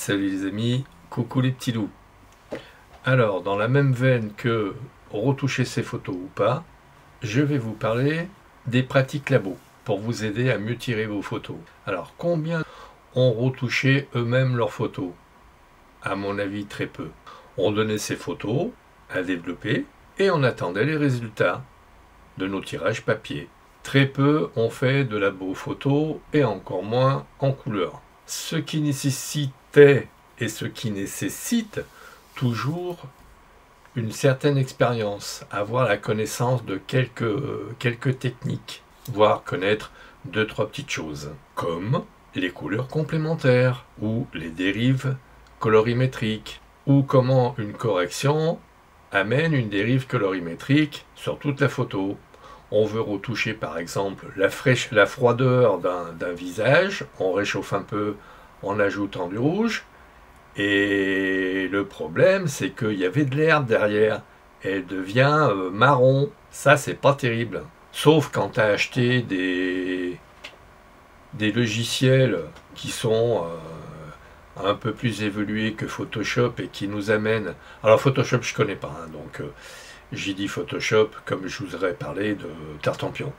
Salut les amis, coucou les petits loups. Alors, dans la même veine que retoucher ses photos ou pas, je vais vous parler des pratiques labo pour vous aider à mieux tirer vos photos. Alors, combien ont retouché eux-mêmes leurs photos? À mon avis, très peu. On donnait ses photos à développer et on attendait les résultats de nos tirages papier. Très peu ont fait de labo photo et encore moins en couleur. Ce qui nécessitait et ce qui nécessite toujours une certaine expérience, avoir la connaissance de quelques techniques, voire connaître 2-3 petites choses, comme les couleurs complémentaires ou les dérives colorimétriques, ou comment une correction amène une dérive colorimétrique sur toute la photo. On veut retoucher par exemple la froideur d'un visage, on réchauffe un peu en ajoutant du rouge, et le problème c'est qu'il y avait de l'herbe derrière, elle devient marron, ça c'est pas terrible. Sauf quand tu as acheté des logiciels qui sont un peu plus évolués que Photoshop et qui nous amènent... Alors Photoshop je connais pas, hein, donc... j'ai dit Photoshop comme je vous aurais parlé de Tartampion.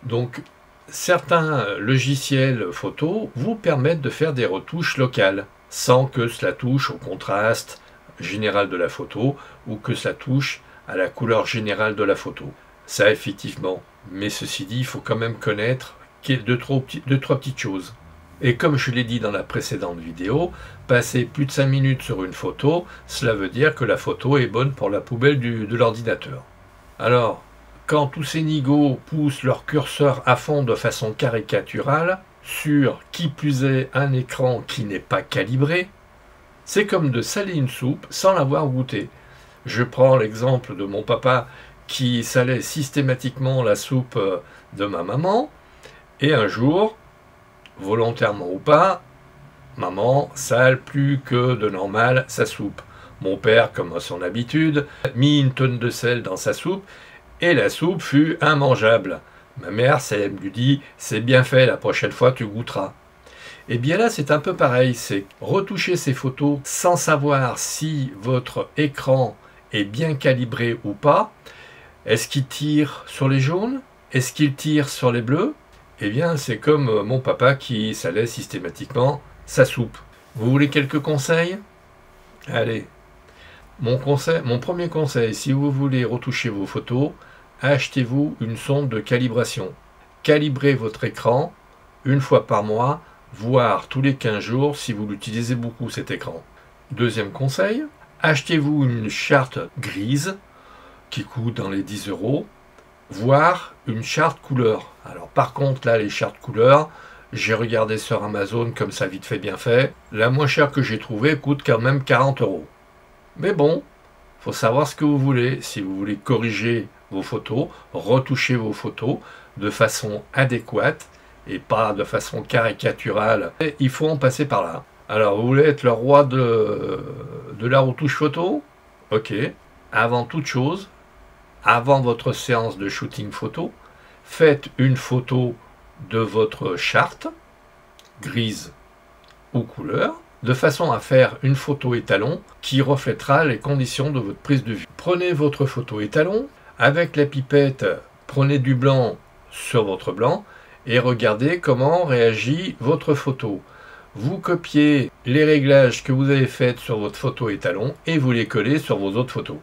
Donc, certains logiciels photo vous permettent de faire des retouches locales, sans que cela touche au contraste général de la photo, ou que cela touche à la couleur générale de la photo. Ça, effectivement. Mais ceci dit, il faut quand même connaître deux, trois petites choses. Et comme je l'ai dit dans la précédente vidéo, passer plus de 5 minutes sur une photo, cela veut dire que la photo est bonne pour la poubelle de l'ordinateur. Alors, quand tous ces nigauds poussent leur curseur à fond de façon caricaturale, sur qui plus est un écran qui n'est pas calibré, c'est comme de saler une soupe sans l'avoir goûté. Je prends l'exemple de mon papa qui salait systématiquement la soupe de ma maman, et un jour, volontairement ou pas, maman sale plus que de normal sa soupe. Mon père, comme à son habitude, mit une tonne de sel dans sa soupe et la soupe fut immangeable. Ma mère lui dit « c'est bien fait, la prochaine fois tu goûteras ». Et bien là c'est un peu pareil, c'est retoucher ces photos sans savoir si votre écran est bien calibré ou pas. Est-ce qu'il tire sur les jaunes? Est-ce qu'il tire sur les bleus? Eh bien, c'est comme mon papa qui salait systématiquement sa soupe. Vous voulez quelques conseils? Allez, mon premier conseil, si vous voulez retoucher vos photos, achetez-vous une sonde de calibration. Calibrez votre écran une fois par mois, voire tous les 15 jours si vous l'utilisez beaucoup cet écran. Deuxième conseil, achetez-vous une charte grise qui coûte dans les 10 €. Voire une charte couleur. Alors par contre là les chartes couleurs, j'ai regardé sur Amazon comme ça vite fait bien fait, la moins chère que j'ai trouvée coûte quand même 40 €. Mais bon, faut savoir ce que vous voulez, si vous voulez corriger vos photos, retoucher vos photos de façon adéquate et pas de façon caricaturale, et il faut en passer par là. Alors vous voulez être le roi de la retouche photo? Ok, avant toute chose, avant votre séance de shooting photo, faites une photo de votre charte, grise ou couleur, de façon à faire une photo étalon qui reflètera les conditions de votre prise de vue. Prenez votre photo étalon, avec la pipette, prenez du blanc sur votre blanc et regardez comment réagit votre photo. Vous copiez les réglages que vous avez faits sur votre photo étalon et vous les collez sur vos autres photos.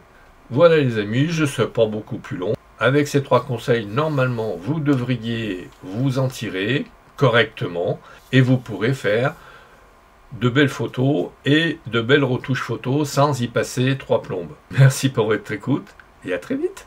Voilà les amis, je ne serai pas beaucoup plus long. Avec ces 3 conseils, normalement, vous devriez vous en tirer correctement et vous pourrez faire de belles photos et de belles retouches photos sans y passer 3 plombes. Merci pour votre écoute et à très vite.